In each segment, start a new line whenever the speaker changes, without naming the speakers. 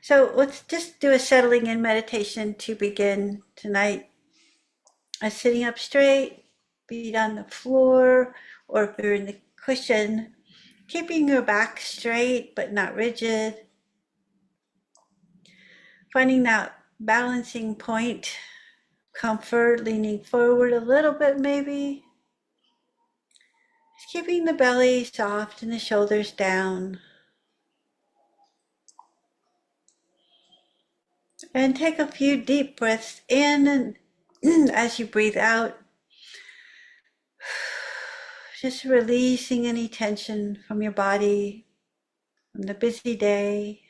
So let's just do a settling in meditation to begin tonight. Sitting up straight, feet on the floor, or if you're in the cushion, keeping your back straight but not rigid. Finding that balancing point, comfort, leaning forward a little bit maybe. Just keeping the belly soft and the shoulders down. And take a few deep breaths in, and as you breathe out, just releasing any tension from your body, from the busy day.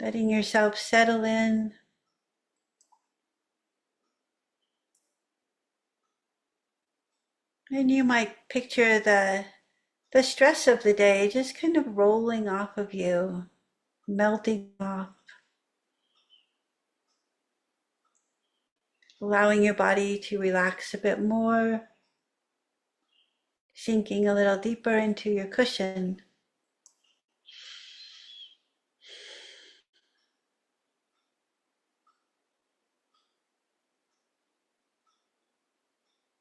Letting yourself settle in. And you might picture the stress of the day just kind of rolling off of you, melting off, allowing your body to relax a bit more, sinking a little deeper into your cushion.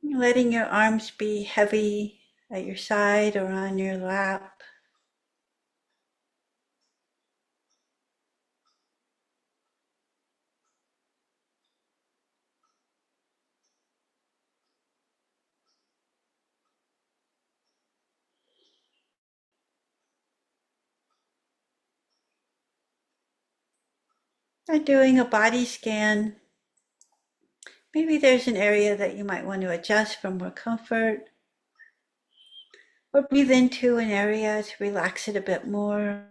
Letting your arms be heavy at your side or on your lap. And doing a body scan. Maybe there's an area that you might want to adjust for more comfort. Or breathe into an area to relax it a bit more.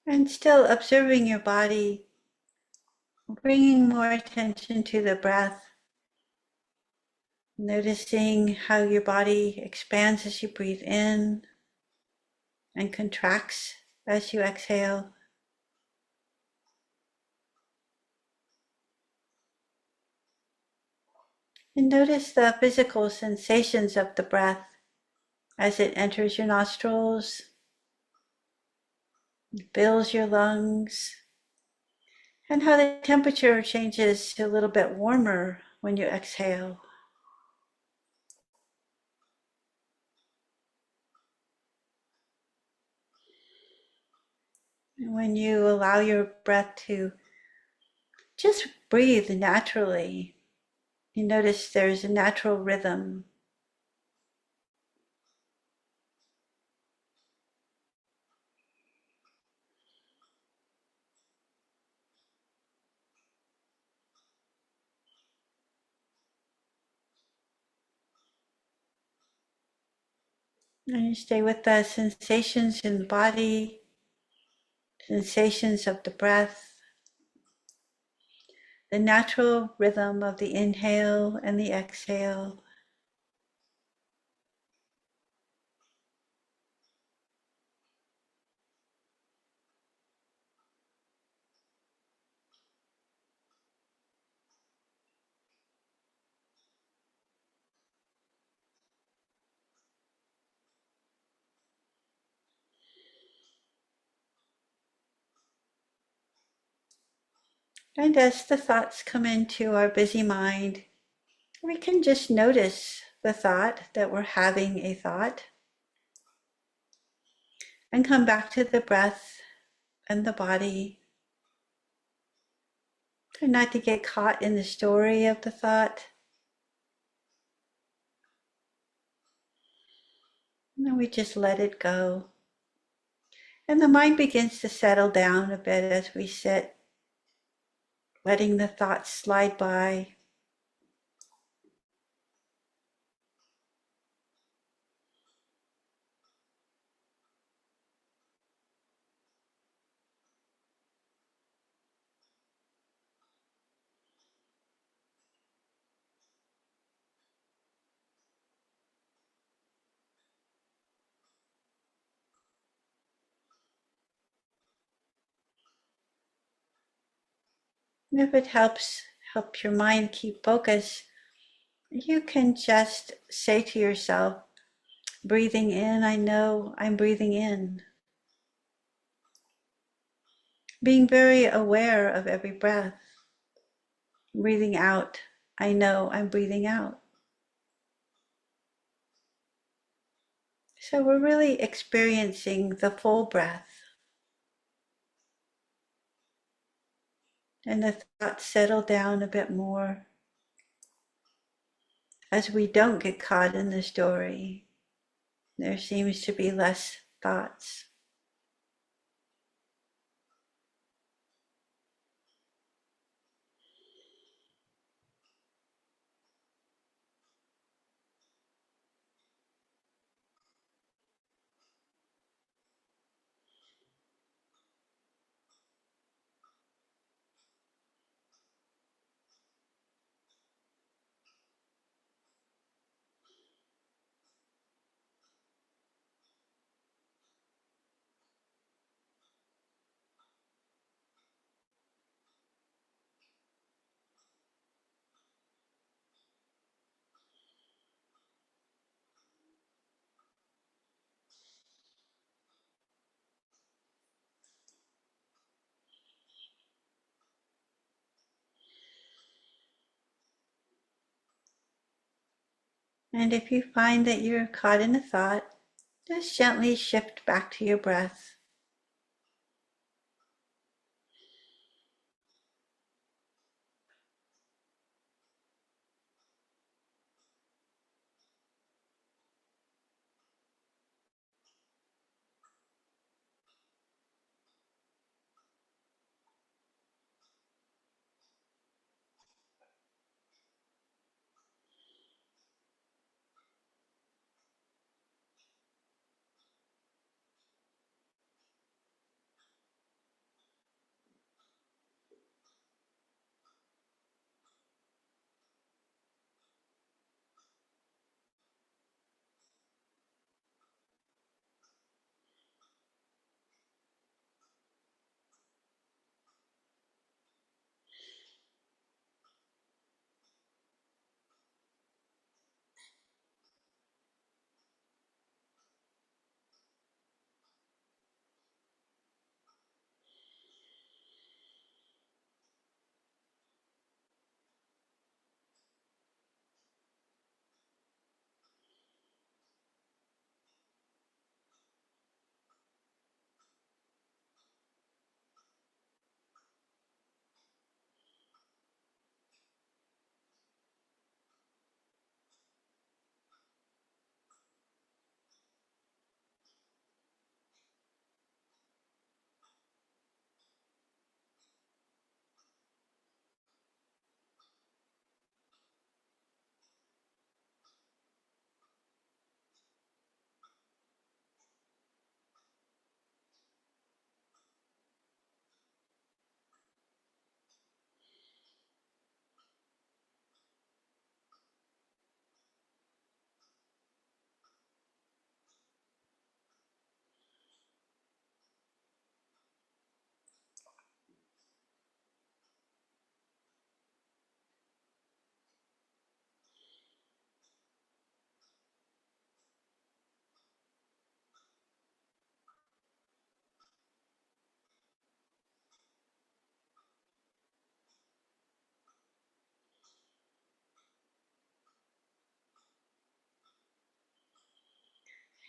And still observing your body, bringing more attention to the breath, noticing how your body expands as you breathe in and contracts as you exhale. And notice the physical sensations of the breath as it enters your nostrils, fills your lungs, and how the temperature changes to a little bit warmer when you exhale. And when you allow your breath to just breathe naturally, you notice there's a natural rhythm. And you stay with the sensations in the body, sensations of the breath, the natural rhythm of the inhale and the exhale. And as the thoughts come into our busy mind, we can just notice the thought that we're having a thought and come back to the breath and the body. Try not to get caught in the story of the thought. And then we just let it go. And the mind begins to settle down a bit as we sit, letting the thoughts slide by. And if it help your mind keep focus, you can just say to yourself, breathing in, I know I'm breathing in. Being very aware of every breath. Breathing out, I know I'm breathing out. So we're really experiencing the full breath. And the thoughts settle down a bit more as we don't get caught in the story. There seems to be less thoughts. And if you find that you're caught in a thought, just gently shift back to your breath.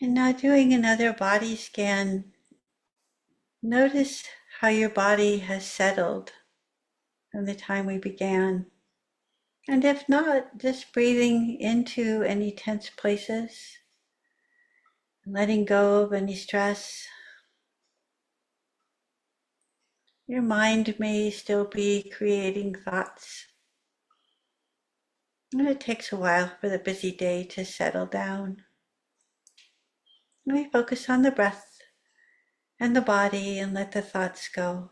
And now doing another body scan, notice how your body has settled from the time we began. And if not, just breathing into any tense places, letting go of any stress. Your mind may still be creating thoughts. And it takes a while for the busy day to settle down. And we focus on the breath and the body and let the thoughts go.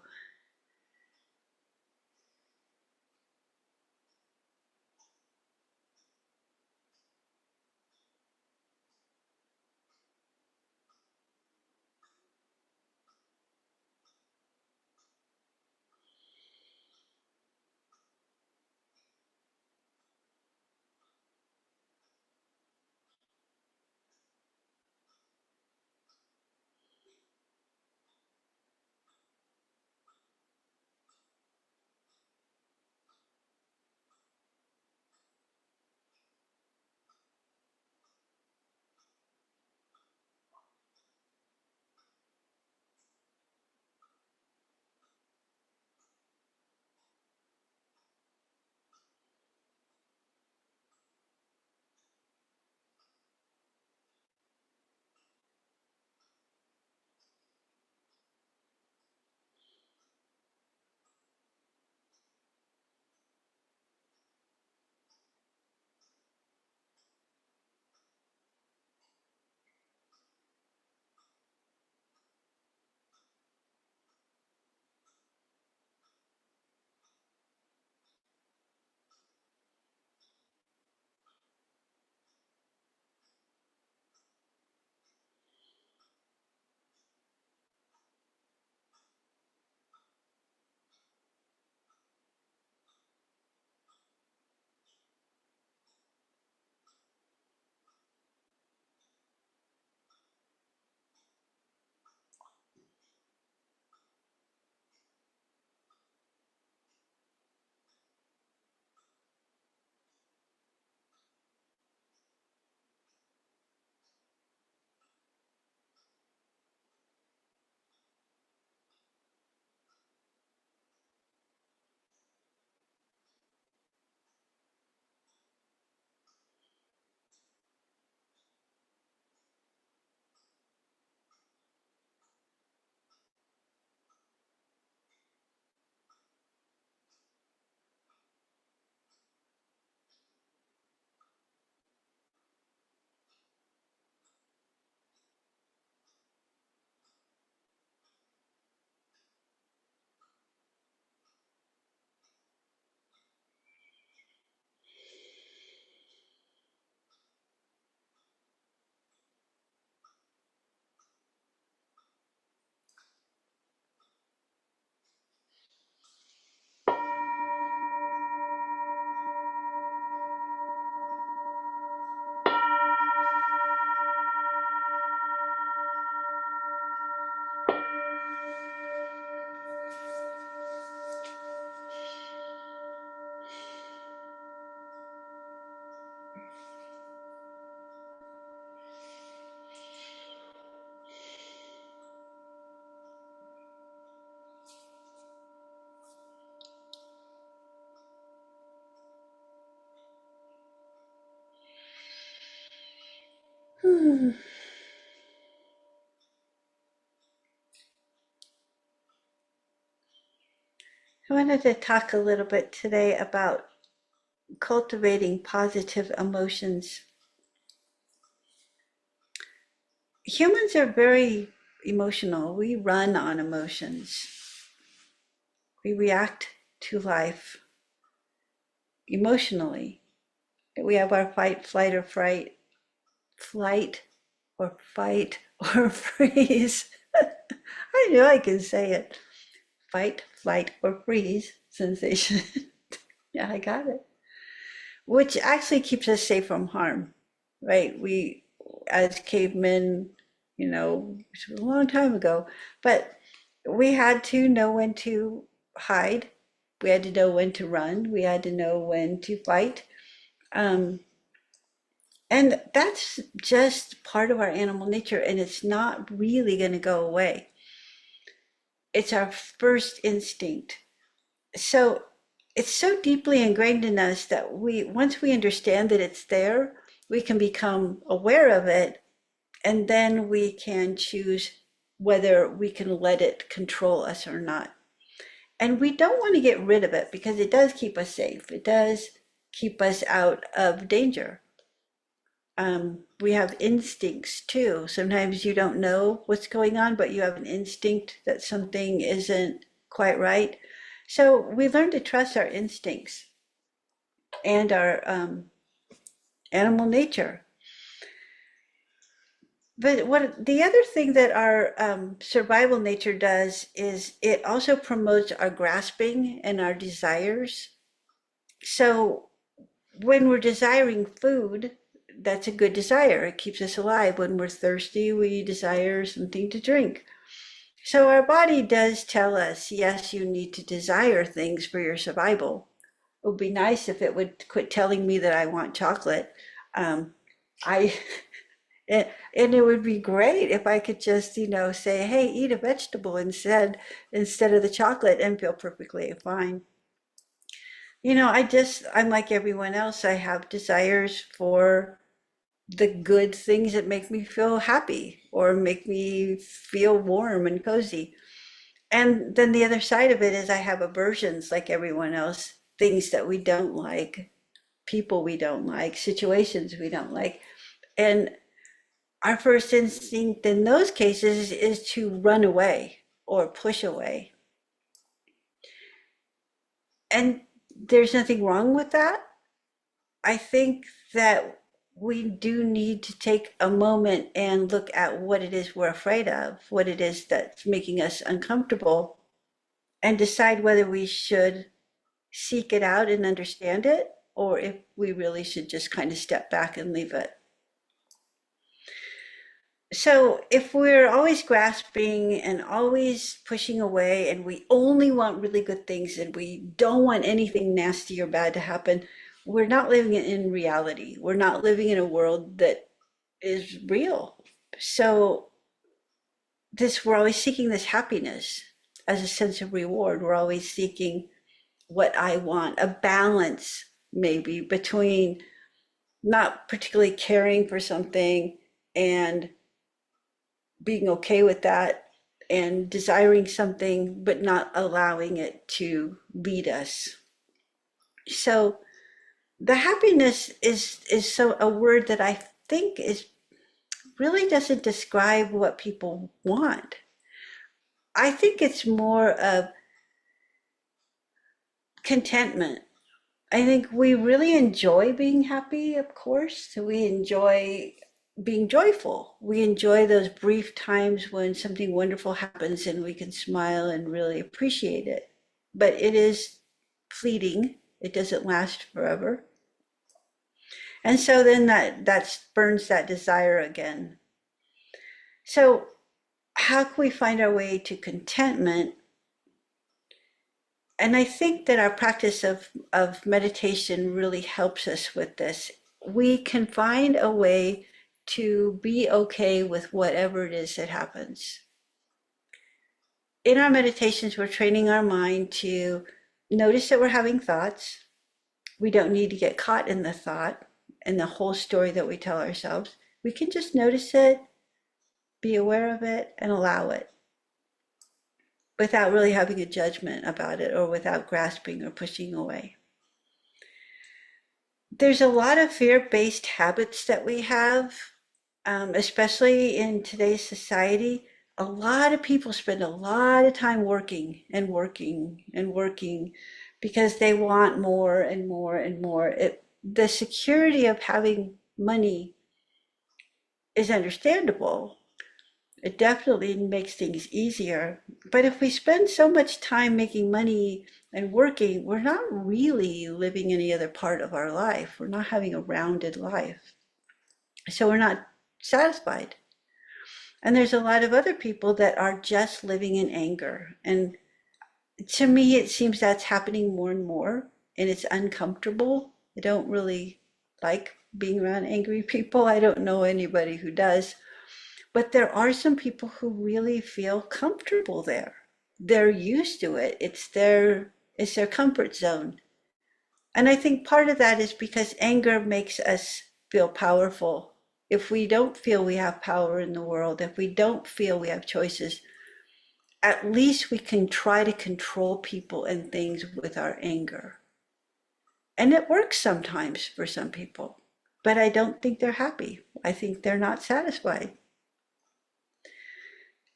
I wanted to talk a little bit today about cultivating positive emotions. Humans are very emotional. We run on emotions. We react to life emotionally. We have our fight, flight, or fright, flight, or fight, or freeze. I knew I could say it. Fight, flight, or freeze sensation. Yeah, I got it. Which actually keeps us safe from harm, right? We, as cavemen, which was a long time ago, but we had to know when to hide. We had to know when to run. We had to know when to fight. Um, and that's just part of our animal nature, and it's not really going to go away. It's our first instinct. So it's so deeply ingrained in us that once we understand that it's there, we can become aware of it, and then we can choose whether we can let it control us or not. And we don't want to get rid of it because it does keep us safe. It does keep us out of danger. We have instincts too. Sometimes you don't know what's going on, but you have an instinct that something isn't quite right. So we learn to trust our instincts and our animal nature. But what the other thing that our survival nature does is it also promotes our grasping and our desires. So when we're desiring food, that's a good desire. It keeps us alive. When we're thirsty, we desire something to drink. So our body does tell us, yes, you need to desire things for your survival. It would be nice if it would quit telling me that I want chocolate. I and it would be great if I could just, say, hey, eat a vegetable instead of the chocolate and feel perfectly fine. I'm like everyone else. I have desires for the good things that make me feel happy or make me feel warm and cozy. And then the other side of it is I have aversions like everyone else, things that we don't like, people we don't like, situations we don't like. And our first instinct in those cases is to run away or push away. And there's nothing wrong with that. I think that we do need to take a moment and look at what it is we're afraid of, what it is that's making us uncomfortable, and decide whether we should seek it out and understand it, or if we really should just kind of step back and leave it. So if we're always grasping and always pushing away and we only want really good things and we don't want anything nasty or bad to happen, we're not living in reality. We're not living in a world that is real. So we're always seeking this happiness as a sense of reward. We're always seeking what I want, a balance maybe between not particularly caring for something and being okay with that and desiring something but not allowing it to lead us. So the happiness is so a word that I think is really doesn't describe what people want. I think it's more of contentment. I think we really enjoy being happy, of course. So we enjoy being joyful. We enjoy those brief times when something wonderful happens and we can smile and really appreciate it. But it is fleeting. It doesn't last forever. And so then that burns that desire again. So how can we find our way to contentment? And I think that our practice of meditation really helps us with this. We can find a way to be okay with whatever it is that happens. In our meditations, we're training our mind to notice that we're having thoughts. We don't need to get caught in the thought and the whole story that we tell ourselves. We can just notice it, be aware of it, and allow it without really having a judgment about it or without grasping or pushing away. There's a lot of fear-based habits that we have, especially in today's society. A lot of people spend a lot of time working and working and working because they want more and more and more. The security of having money is understandable. It definitely makes things easier. But if we spend so much time making money and working, we're not really living any other part of our life. We're not having a rounded life. So we're not satisfied. And there's a lot of other people that are just living in anger. And to me, it seems that's happening more and more, and it's uncomfortable. I don't really like being around angry people. I don't know anybody who does. But there are some people who really feel comfortable there. They're used to it. It's their comfort zone. And I think part of that is because anger makes us feel powerful. If we don't feel we have power in the world, if we don't feel we have choices, at least we can try to control people and things with our anger. And it works sometimes for some people, but I don't think they're happy. I think they're not satisfied.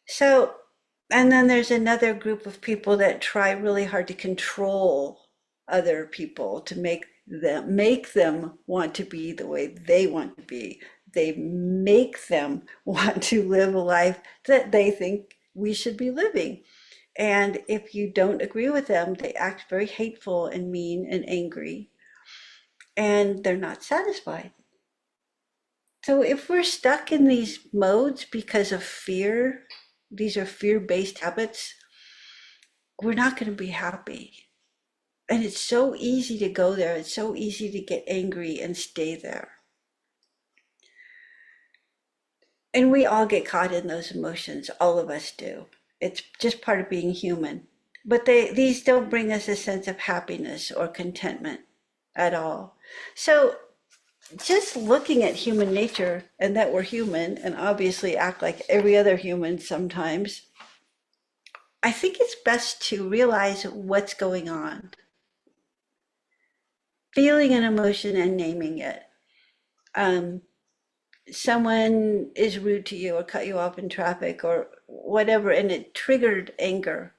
So, and then there's another group of people that try really hard to control other people to make them want to be the way they want to be. They make them want to live a life that they think we should be living. And if you don't agree with them, they act very hateful and mean and angry, and they're not satisfied. So if we're stuck in these modes because of fear, these are fear-based habits, we're not going to be happy. And it's so easy to go there. It's so easy to get angry and stay there. And we all get caught in those emotions. All of us do. It's just part of being human. But these don't bring us a sense of happiness or contentment at all. So just looking at human nature and that we're human and obviously act like every other human sometimes, I think it's best to realize what's going on. Feeling an emotion and naming it. Um, Someone is rude to you or cut you off in traffic or whatever, and it triggered anger.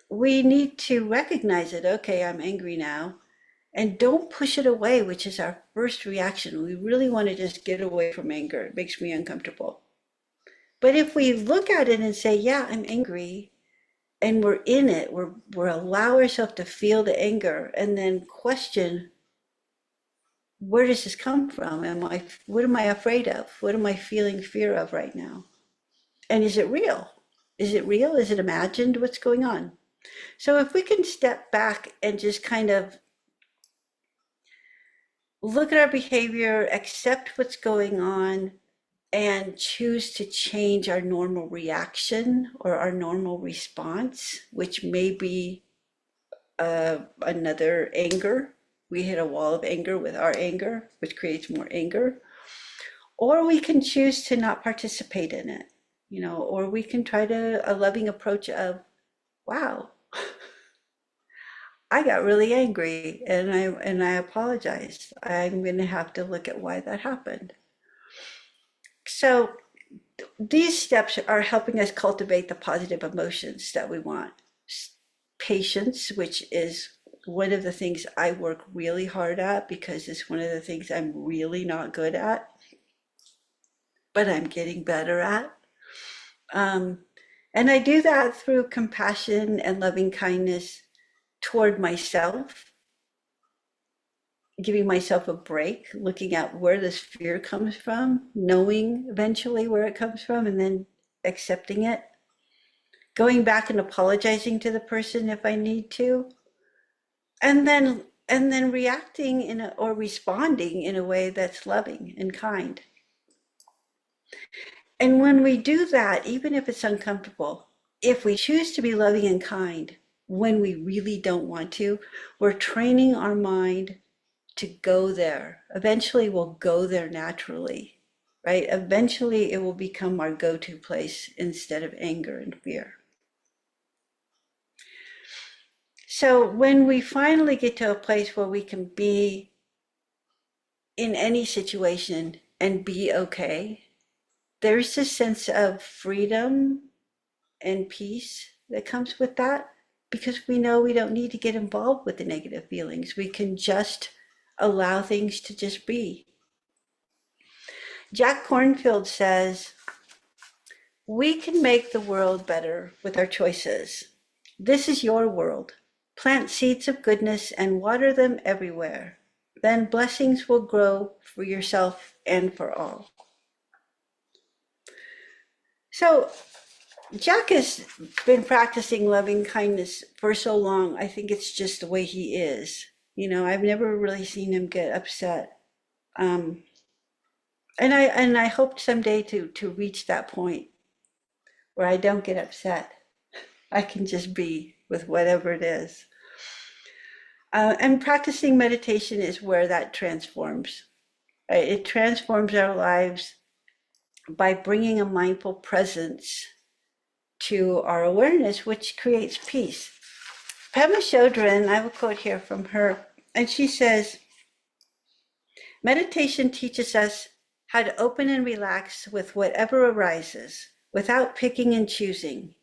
We need to recognize it. Okay, I'm angry now. And don't push it away, which is our first reaction. We really want to just get away from anger. It makes me uncomfortable. But if we look at it and say, yeah, I'm angry, and we're in it, we're allow ourselves to feel the anger and then question, where does this come from? What am I afraid of? What am I feeling fear of right now? And is it real? Is it real? Is it imagined? What's going on? So if we can step back and just kind of look at our behavior, accept what's going on, and choose to change our normal reaction or our normal response, which may be another anger. We hit a wall of anger with our anger, which creates more anger. Or we can choose to not participate in it, or we can try to a loving approach of, wow, I got really angry and I apologize. I'm going to have to look at why that happened. So these steps are helping us cultivate the positive emotions that we want. Patience, which is one of the things I work really hard at because it's one of the things I'm really not good at, but I'm getting better at. Um, and I do that through compassion and loving kindness toward myself, giving myself a break, looking at where this fear comes from, knowing eventually where it comes from, and then accepting it, going back and apologizing to the person if I need to, and then reacting or responding in a way that's loving and kind. And when we do that, even if it's uncomfortable, if we choose to be loving and kind when we really don't want to, we're training our mind to go there. Eventually, we'll go there naturally. right? Eventually it will become our go-to place instead of anger and fear. So when we finally get to a place where we can be in any situation and be okay, there's this sense of freedom and peace that comes with that, because we know we don't need to get involved with the negative feelings. We can just allow things to just be. Jack Kornfield says, "We can make the world better with our choices. This is your world. Plant seeds of goodness and water them everywhere. Then blessings will grow for yourself and for all." So Jack has been practicing loving kindness for so long. I think it's just the way he is. I've never really seen him get upset. Um, and I hope someday to reach that point where I don't get upset. I can just be with whatever it is. And practicing meditation is where that transforms. Right? It transforms our lives by bringing a mindful presence to our awareness, which creates peace. Pema Chodron, I have a quote here from her, and she says, "Meditation teaches us how to open and relax with whatever arises, without picking and choosing.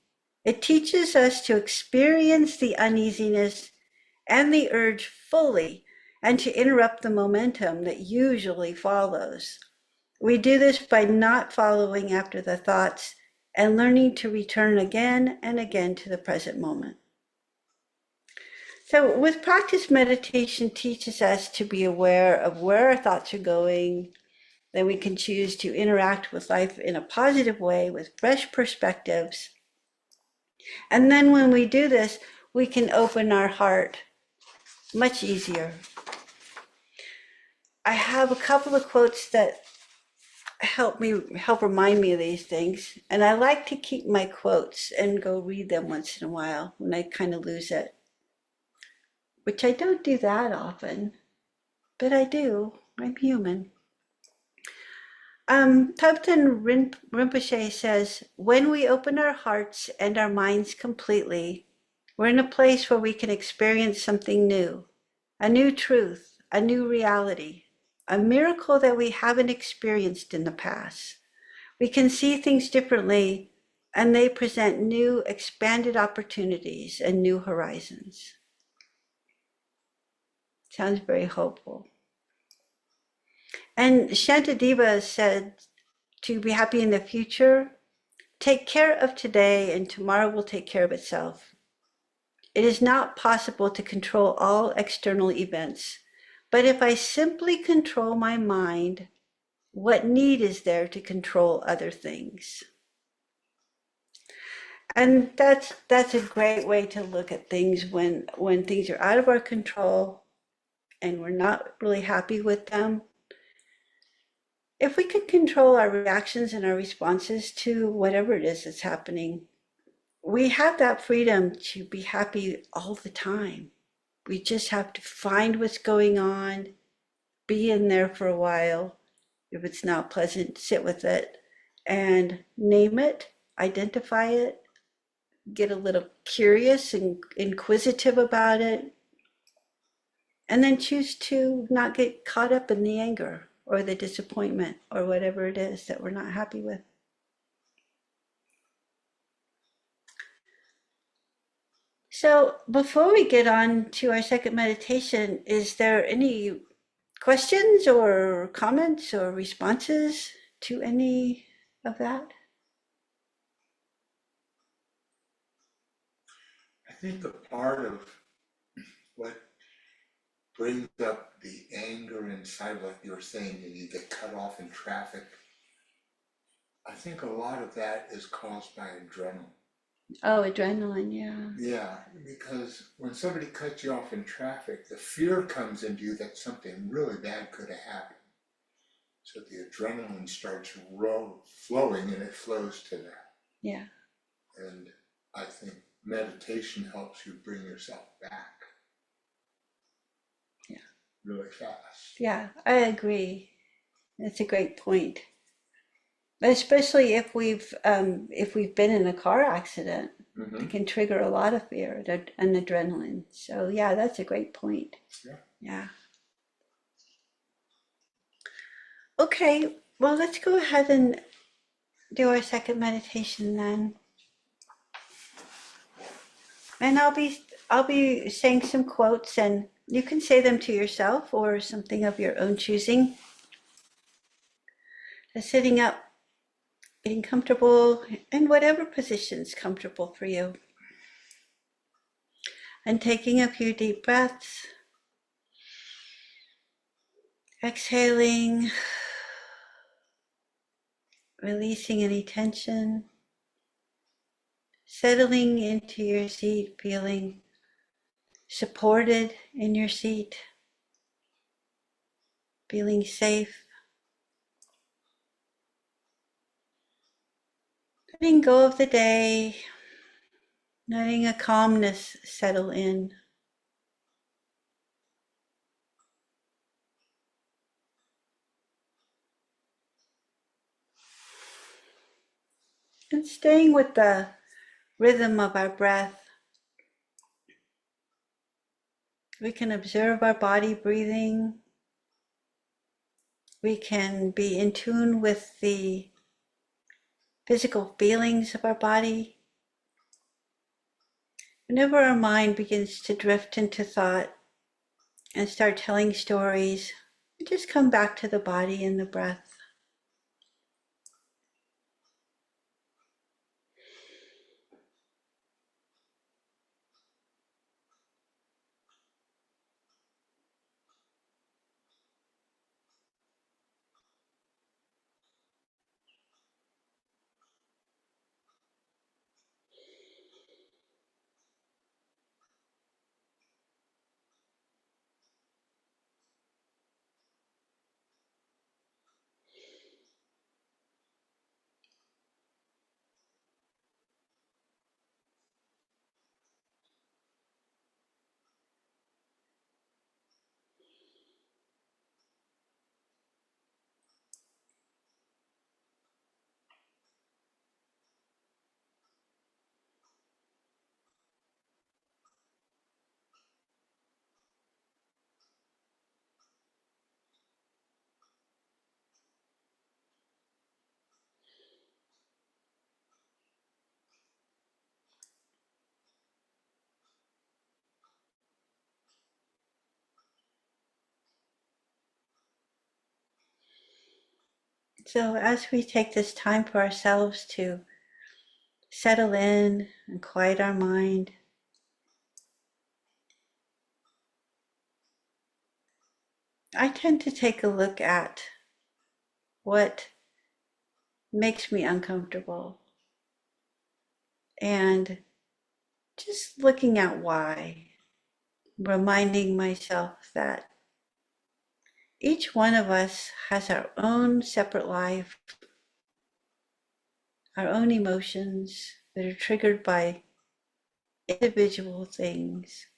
It teaches us to experience the uneasiness and the urge fully, and to interrupt the momentum that usually follows. We do this by not following after the thoughts and learning to return again and again to the present moment." So with practice, meditation teaches us to be aware of where our thoughts are going. Then we can choose to interact with life in a positive way with fresh perspectives. And then when we do this, we can open our heart much easier. I have a couple of quotes that help remind me of these things. And I like to keep my quotes and go read them once in a while when I kind of lose it, which I don't do that often, but I do. I'm human. Thubten Rinpoche says, "When we open our hearts and our minds completely, we're in a place where we can experience something new, a new truth, a new reality, a miracle that we haven't experienced in the past. We can see things differently, and they present new, expanded opportunities and new horizons." Sounds very hopeful. And Shantideva said, to be happy in the future, take care of today and tomorrow will take care of itself. It is not possible to control all external events, but if I simply control my mind, what need is there to control other things? And that's a great way to look at things when things are out of our control and we're not really happy with them. If we could control our reactions and our responses to whatever it is that's happening, we have that freedom to be happy all the time. We just have to find what's going on, be in there for a while. If it's not pleasant, sit with it and name it, identify it, get a little curious and inquisitive about it, and then choose to not get caught up in the anger or the disappointment or whatever it is that we're not happy with. So before we get on to our second meditation, is there any questions or comments or responses to any of that?
I think the part of what brings up the anger inside, like you were saying, and you get cut off in traffic, I think a lot of that is caused by adrenaline.
Oh, adrenaline, yeah.
Yeah, because when somebody cuts you off in traffic, the fear comes into you that something really bad could have happened. So the adrenaline starts flowing and it flows to that.
Yeah.
And I think meditation helps you bring yourself back.
Yeah.
Really fast.
Yeah, I agree. That's a great point. Especially if we've been in a car accident,
Mm-hmm.
it can trigger a lot of fear and adrenaline. So yeah, that's a great point.
Yeah.
Yeah. Okay, well, let's go ahead and do our second meditation then. And I'll be saying some quotes, and you can say them to yourself or something of your own choosing. So sitting up, getting comfortable in whatever position's comfortable for you. And taking a few deep breaths. Exhaling, releasing any tension. Settling into your seat, feeling supported in your seat, feeling safe. Letting go of the day, letting a calmness settle in. And staying with the rhythm of our breath, we can observe our body breathing. We can be in tune with the physical feelings of our body. Whenever our mind begins to drift into thought and start telling stories, we just come back to the body and the breath. So as we take this time for ourselves to settle in and quiet our mind, I tend to take a look at what makes me uncomfortable and just looking at why, reminding myself that each one of us has our own separate life, our own emotions that are triggered by individual things.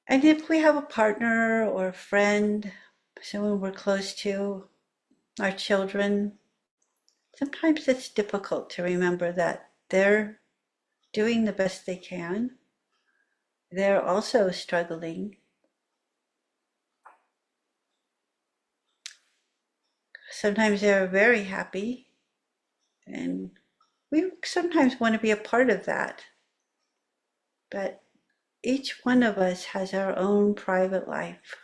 And if we have a partner or a friend, someone we're close to, our children, sometimes it's difficult to remember that they're doing the best they can. They're also struggling. Sometimes they're very happy, and we sometimes want to be a part of that. But each one of us has our own private life.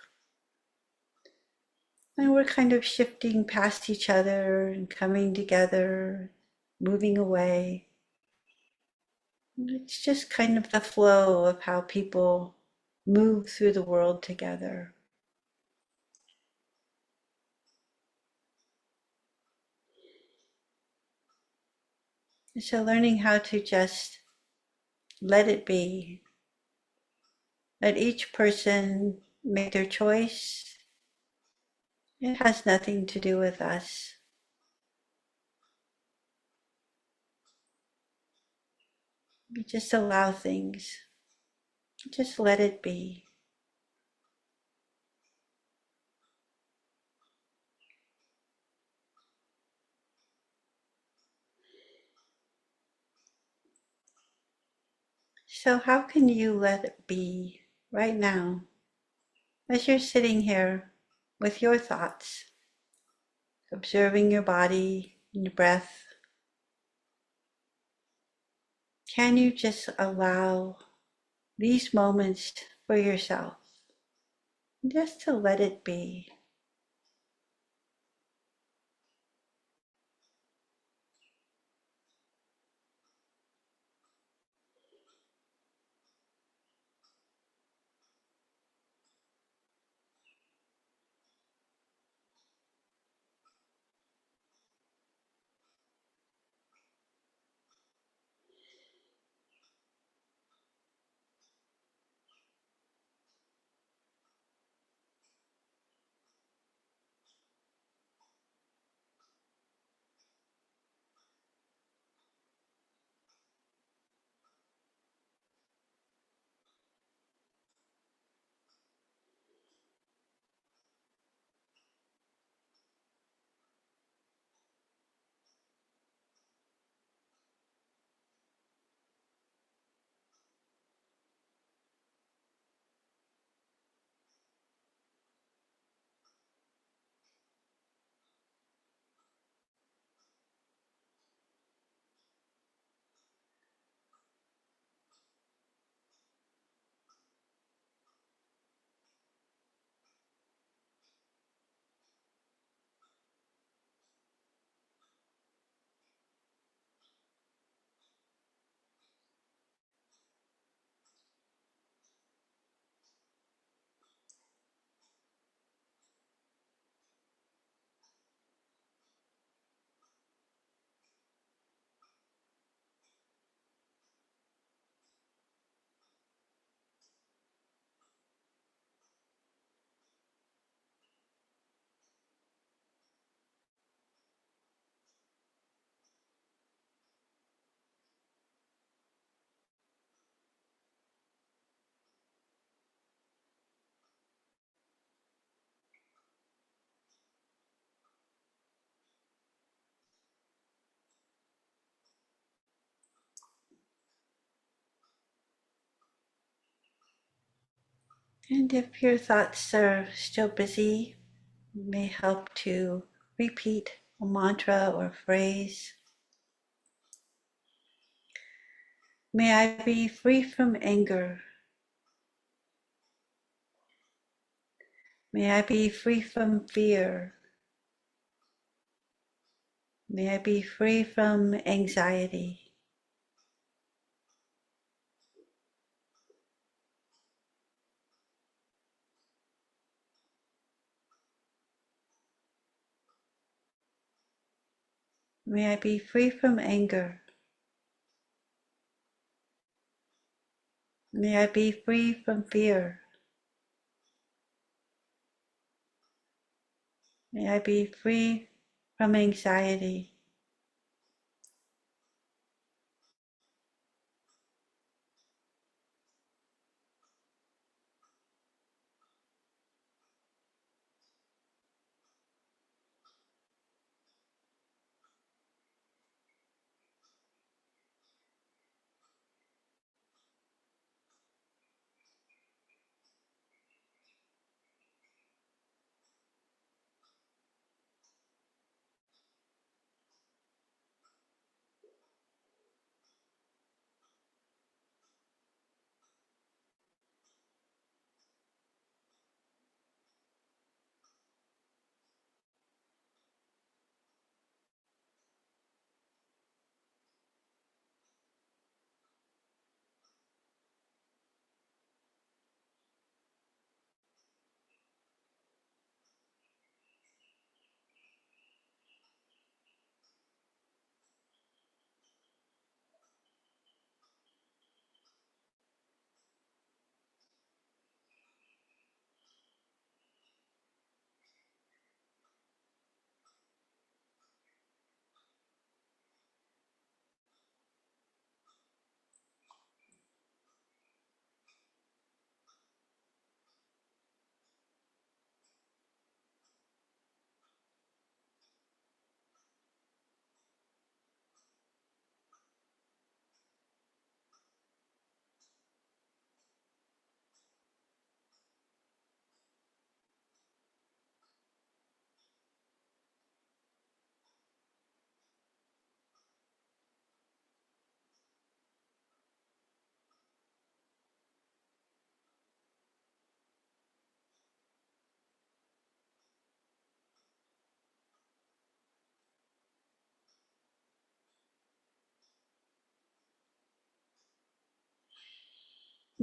And we're kind of shifting past each other and coming together, moving away. It's just kind of the flow of how people move through the world together. So learning how to just let it be. Let each person make their choice. It has nothing to do with us. We just allow things. Just let it be. So, how can you let it be right now as you're sitting here with your thoughts, observing your body and your breath? Can you just allow these moments for yourself, just to let it be? And if your thoughts are still busy, it may help to repeat a mantra or phrase. May I be free from anger. May I be free from fear. May I be free from anxiety. May I be free from anger. May I be free from fear. May I be free from anxiety.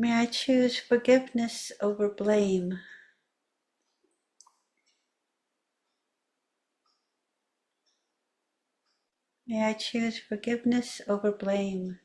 May I choose forgiveness over blame. May I choose forgiveness over blame.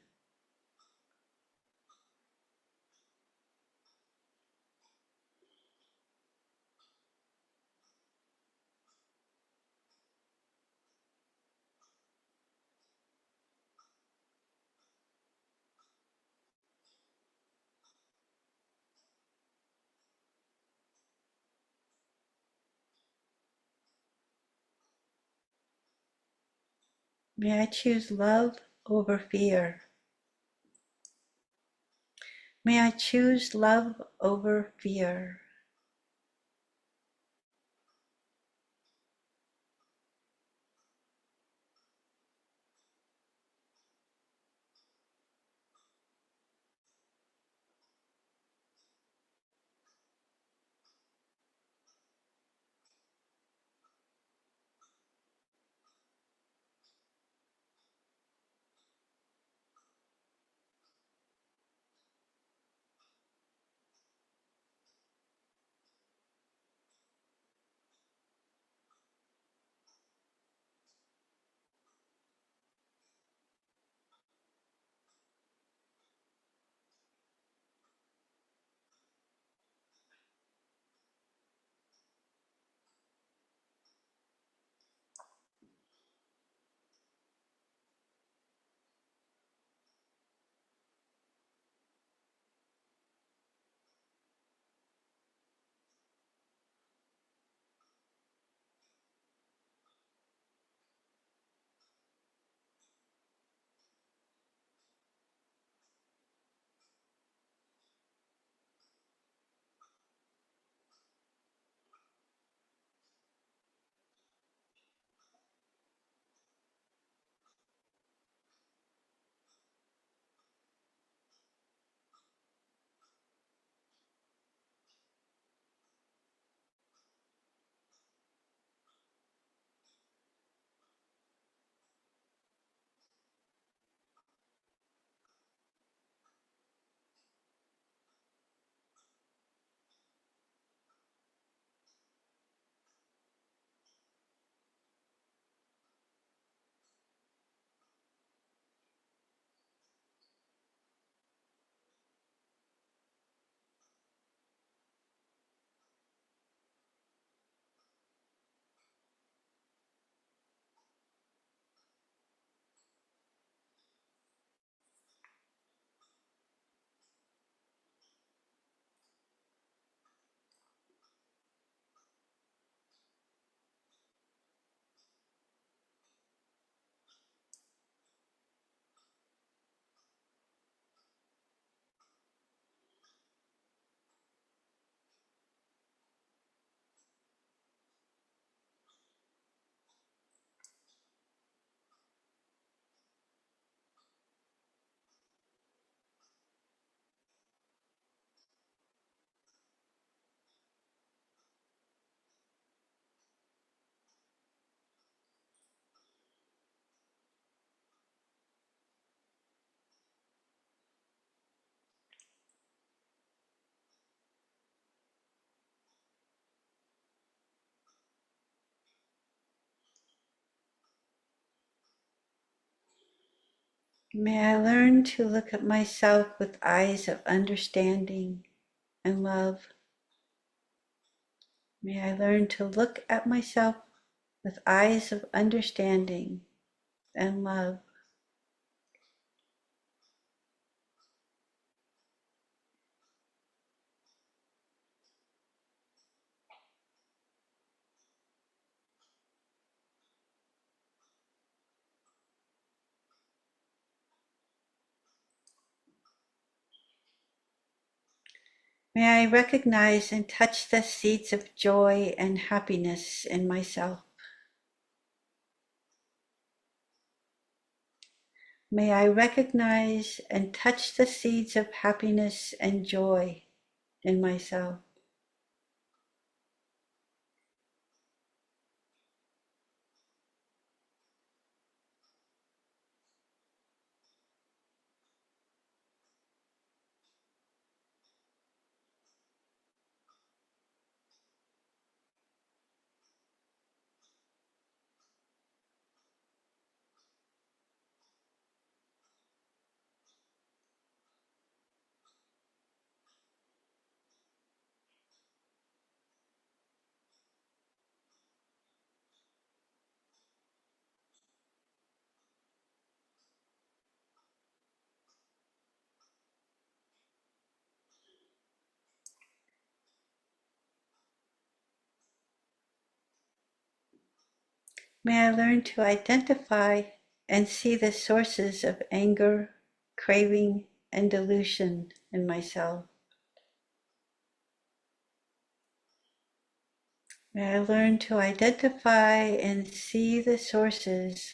May I choose love over fear. May I choose love over fear. May I learn to look at myself with eyes of understanding and love. May I learn to look at myself with eyes of understanding and love. May I recognize and touch the seeds of joy and happiness in myself. May I recognize and touch the seeds of happiness and joy in myself. May I learn to identify and see the sources of anger, craving, and delusion in myself. May I learn to identify and see the sources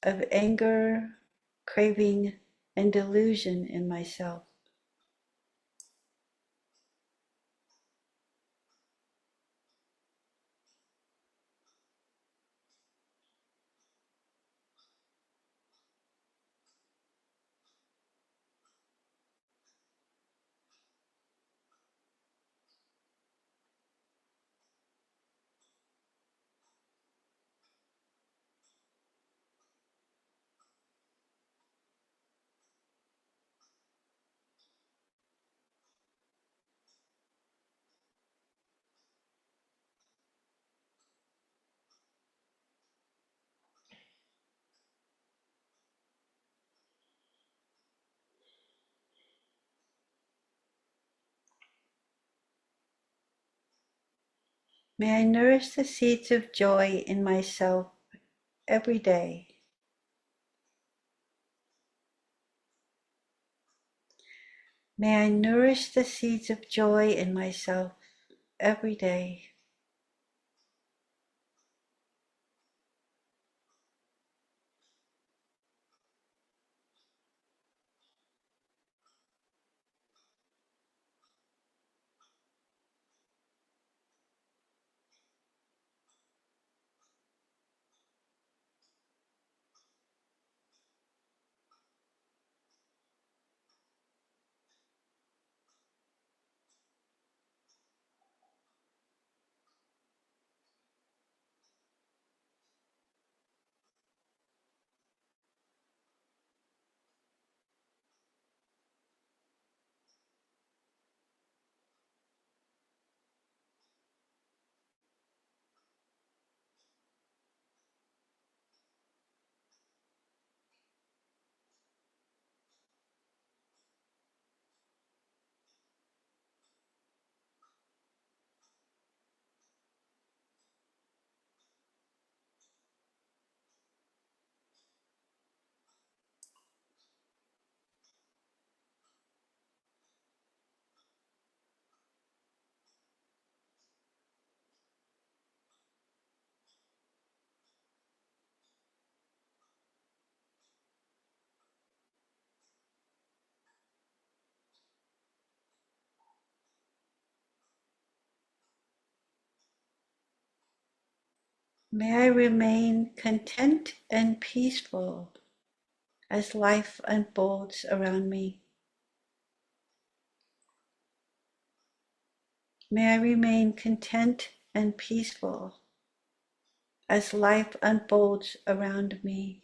of anger, craving, and delusion in myself. May I nourish the seeds of joy in myself every day. May I nourish the seeds of joy in myself every day. May I remain content and peaceful as life unfolds around me. May I remain content and peaceful as life unfolds around me.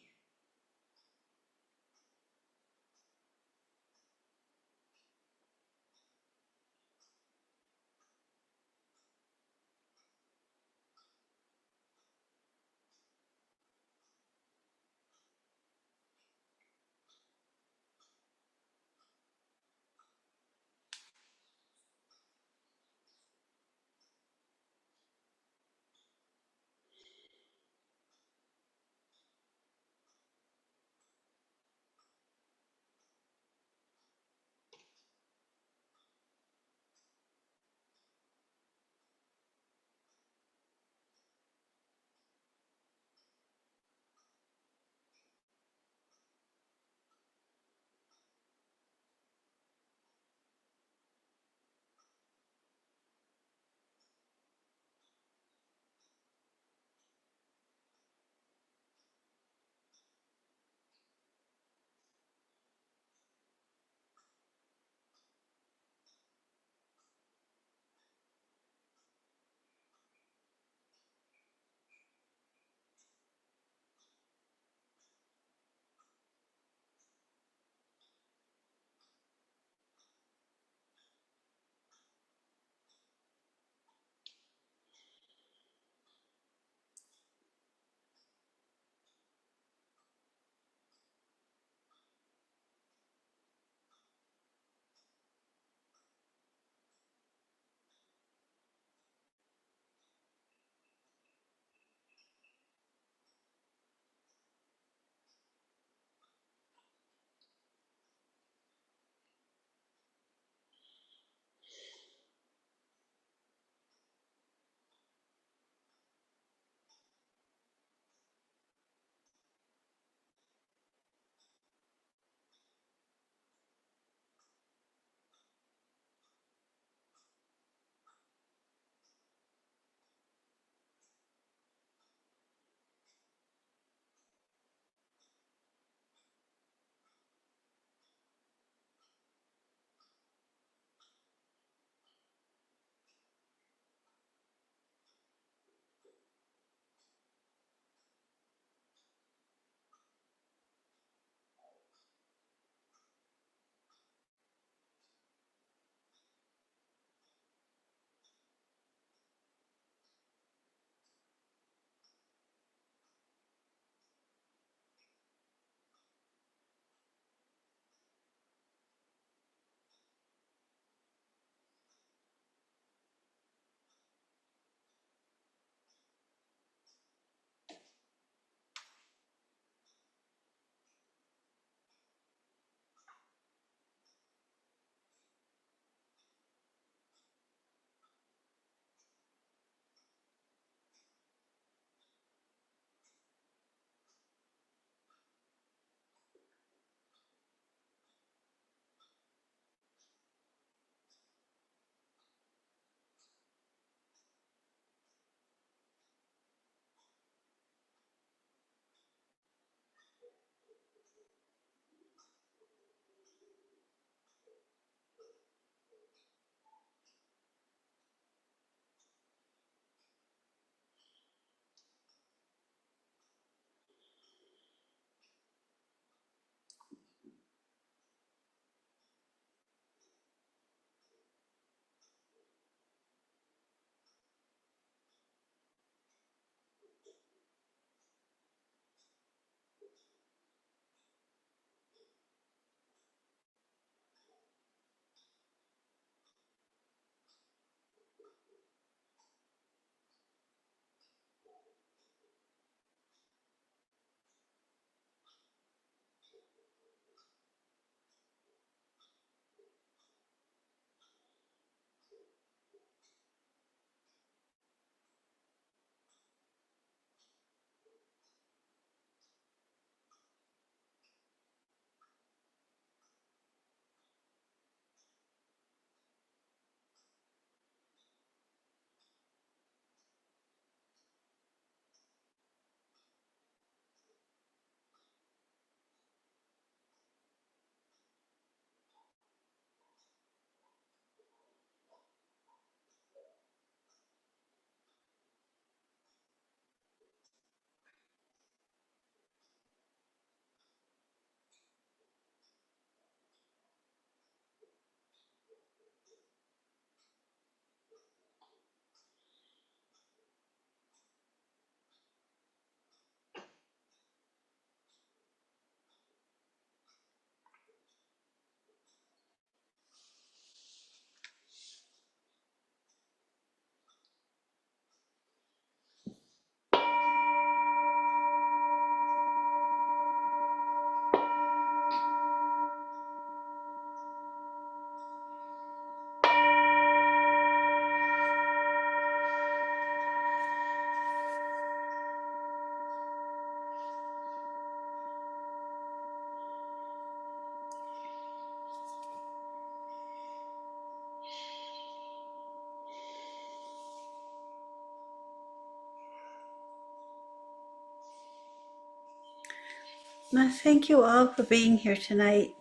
Well, thank you all for being here tonight.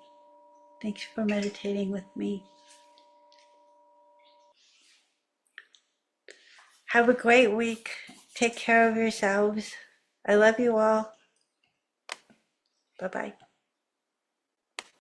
Thanks for meditating with me. Have a great week. Take care of yourselves. I love you all. Bye bye.